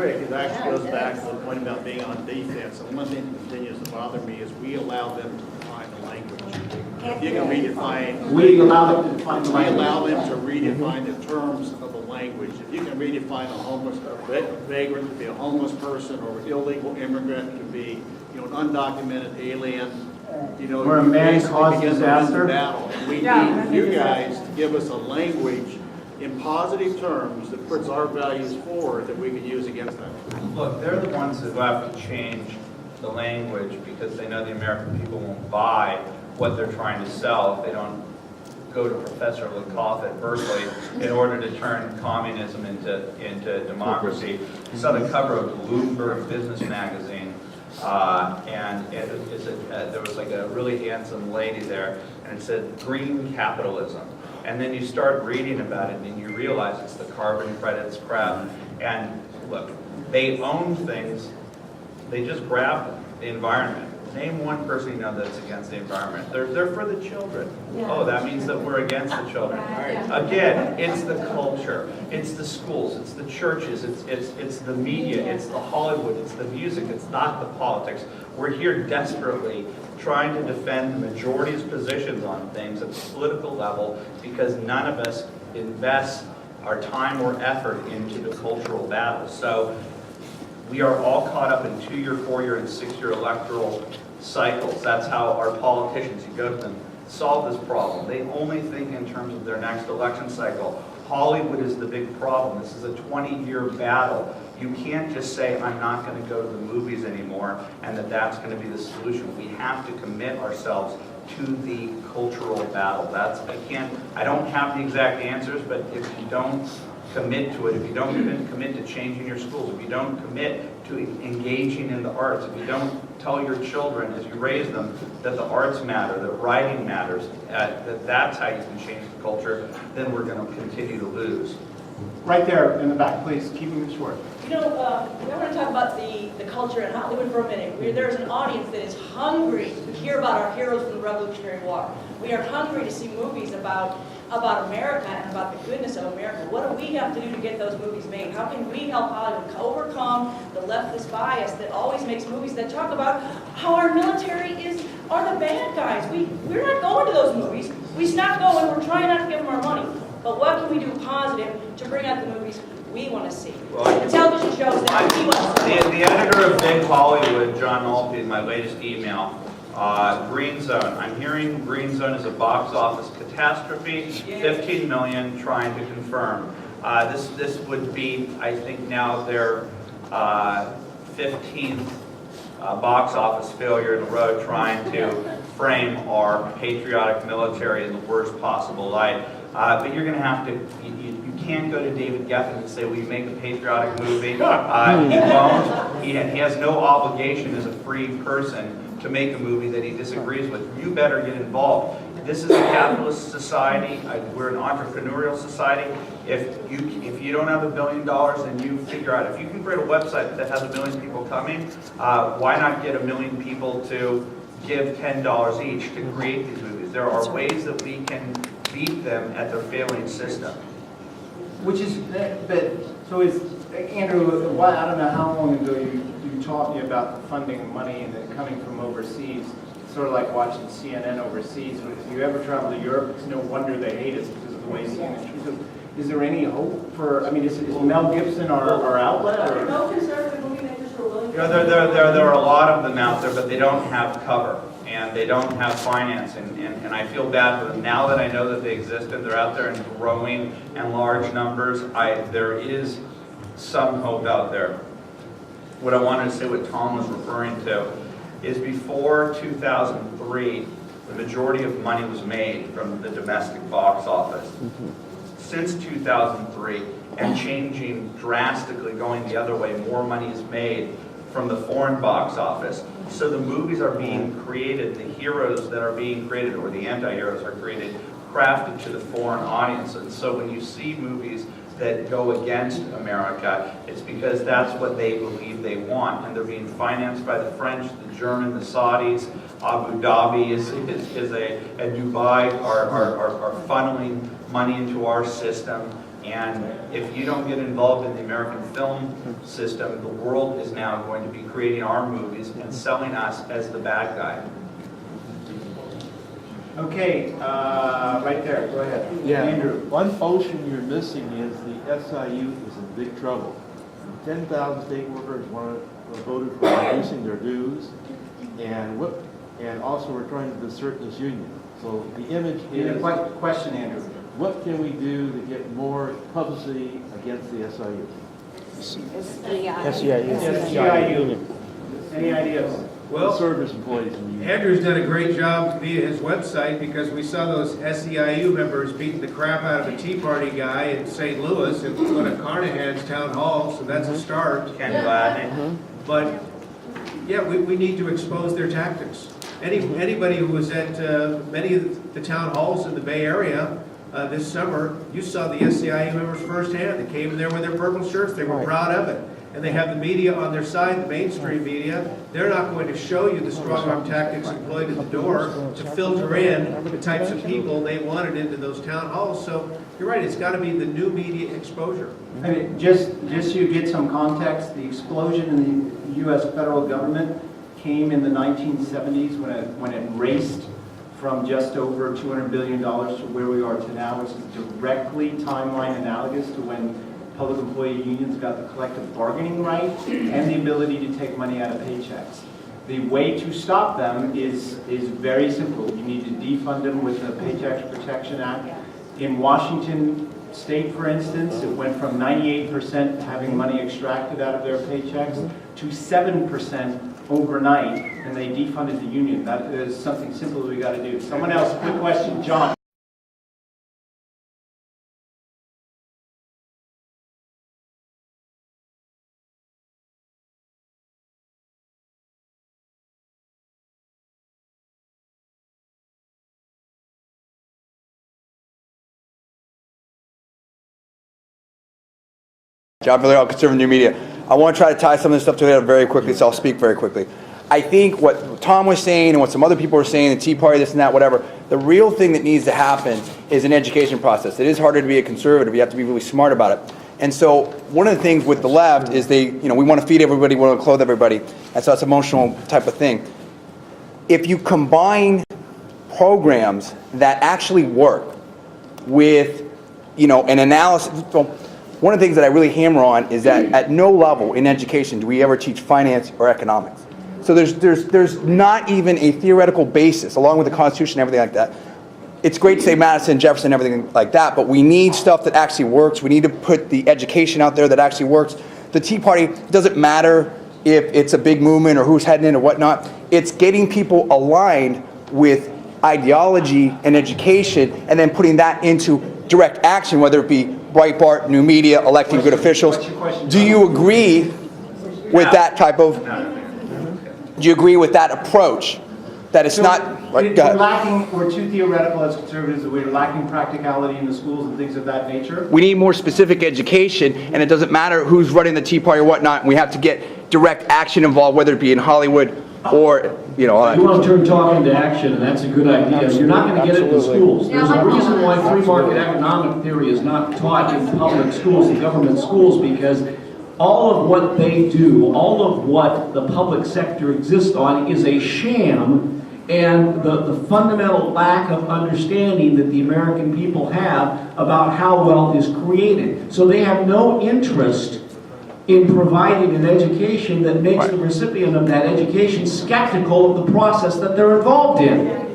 quick, it actually goes back to the point about being on defense. And one thing that continues to bother me is we allow them to define the language. If you can redefine. We allow them to define the We language. allow them to redefine the terms of the language. If you can redefine a homeless, a vagrant to be a homeless person, or an illegal immigrant to be, an undocumented alien, Or a man basically caused begin to disaster. win the battle. And we Yeah. need you guys to give us a language in positive terms that puts our values forward that we can use against them. Look, they're the ones who have to change the language because they know the American people won't buy what they're trying to sell if they don't go to Professor Lakoff at Berkeley in order to turn communism into democracy. You saw the cover of Bloomberg Business Magazine, and there was like a really handsome lady there, and it said green capitalism. And then you start reading about it and you realize it's the carbon credits crap. And look, they own things, they just grab the environment. Name one person you know that's against the environment. They're for the children. Oh, that means that we're against the children. Again, it's the culture, it's the schools, it's the churches, it's the media, it's the Hollywood, it's the music, it's not the politics. We're here desperately trying to defend the majority's positions on things at the political level because none of us invest our time or effort into the cultural battle. So we are all caught up in 2-year, 4-year, and 6-year electoral cycles. That's how our politicians, you go to them, solve this problem. They only think in terms of their next election cycle. Hollywood is the big problem. This is a 20-year battle. You can't just say, I'm not going to go to the movies anymore, and that's going to be the solution. We have to commit ourselves to the cultural battle. I don't have the exact answers, but if you don't commit to it, if you don't commit to changing your schools, if you don't commit to engaging in the arts, if you don't tell your children as you raise them that the arts matter, that writing matters, that's how you can change the culture, then we're going to continue to lose. Right there in the back, please, keeping it short. I want to talk about the culture in Hollywood for a minute. There's an audience that is hungry to hear about our heroes from the Revolutionary War. We are hungry to see movies about America and about the goodness of America. What do we have to do to get those movies made? How can we help Hollywood overcome the leftist bias that always makes movies that talk about how our military are the bad guys? We're not going to those movies. We stop going. We're trying not to give them our money. But what can we do positive to bring out the movies we want to see? Well, the television shows that we want to see. The editor of Big Hollywood, John Maltby, in my latest email, Green Zone. I'm hearing Green Zone is a box office catastrophe. 15 million, trying to confirm. This would be, I think, now their 15th box office failure in a row, trying to frame our patriotic military in the worst possible light. But you're going to have to, you can't go to David Geffen and say, will you make a patriotic movie? He won't. He has no obligation as a free person to make a movie that he disagrees with. You better get involved. This is a capitalist society. We're an entrepreneurial society. If you don't have $1 billion, then you figure out, if you can create a website that has 1 million people coming, why not get 1 million people to give $10 each to create these movies? There are ways that we can beat them at their failing system. Andrew, I don't know how long ago you taught me about the funding money and it coming from overseas. It's sort of like watching CNN overseas. If you ever travel to Europe, it's no wonder they hate us because of the way CNN treats us. Is there any hope for, is Mel Gibson our outlet? Or? No conservative movie makers who are willing to... There are a lot of them out there, but they don't have cover. And they don't have financing, and I feel bad for them. Now that I know that they exist and they're out there in growing and large numbers, there is some hope out there. What I wanted to say, what Tom was referring to, is before 2003, the majority of money was made from the domestic box office. Since 2003, and changing drastically, going the other way, more money is made from the foreign box office. So the movies are being created, the heroes that are being created, or the anti-heroes are created, crafted to the foreign audience. And so when you see movies that go against America, it's because that's what they believe they want. And they're being financed by the French, the German, the Saudis. Abu Dhabi and Dubai are funneling money into our system. And if you don't get involved in the American film system, the world is now going to be creating our movies and selling us as the bad guy. Okay, right there, go ahead. Yeah, Andrew. one ocean you're missing is the SIU is in big trouble. 10,000 state workers voted for reducing their dues, and also we're trying to assert this union. So the image is, Question, Andrew. what can we do to get more publicity against the SIU? SEIU. Any ideas? Well, service employees in the union. Andrew's done a great job via his website, because we saw those SEIU members beating the crap out of a Tea Party guy in St. Louis at one of Carnahan's town halls, so that's a start. Ken Gladney. But, yeah, we need to expose their tactics. Anybody who was at many of the town halls in the Bay Area this summer, you saw the SEIU members firsthand. They came in there with their purple shirts, they were proud of it. And they have the media on their side, the mainstream media. They're not going to show you the strong-arm tactics employed at the door to filter in the types of people they wanted into those town halls. So you're right, it's got to be the new media exposure. I mean, just so you get some context, the explosion in the U.S. federal government came in the 1970s when it raced from just over $200 billion to where we are to now, which is directly timeline analogous to when public employee unions got the collective bargaining right and the ability to take money out of paychecks. The way to stop them is very simple. You need to defund them with the Paycheck Protection Act. In Washington State, for instance, it went from 98% having money extracted out of their paychecks to 7% overnight, and they defunded the union. That is something simple we got to do. Someone else, quick question, John. John Villarreal, Conservative New Media. I want to try to tie some of this stuff together very quickly, so I'll speak very quickly. I think what Tom was saying and what some other people were saying, the Tea Party, this and that, whatever, the real thing that needs to happen is an education process. It is harder to be a conservative. You have to be really smart about it. And so one of the things with the left is we want to feed everybody, we want to clothe everybody. And so it's an emotional type of thing. If you combine programs that actually work with, an analysis, one of the things that I really hammer on is that at no level in education do we ever teach finance or economics. So there's not even a theoretical basis, along with the Constitution and everything like that. It's great to say Madison, Jefferson, everything like that, but we need stuff that actually works. We need to put the education out there that actually works. The Tea Party, doesn't matter if it's a big movement or who's heading in or whatnot. It's getting people aligned with ideology and education and then putting that into direct action, whether it be Breitbart, new media, electing good officials. Do you agree with that type of, do you agree with that approach? That it's not, we're too theoretical as conservatives, we're lacking practicality in the schools and things of that nature. We need more specific education, and it doesn't matter who's running the Tea Party or whatnot. We have to get direct action involved, whether it be in Hollywood or, all that. You want to turn talk into action, and that's a good idea. You're not going to get it in the schools. There's a reason why free market economic theory is not taught in public schools and government schools, because all of what they do, all of what the public sector exists on is a sham, and the fundamental lack of understanding that the American people have about how wealth is created. So they have no interest in providing an education that makes the recipient of that education skeptical of the process that they're involved in.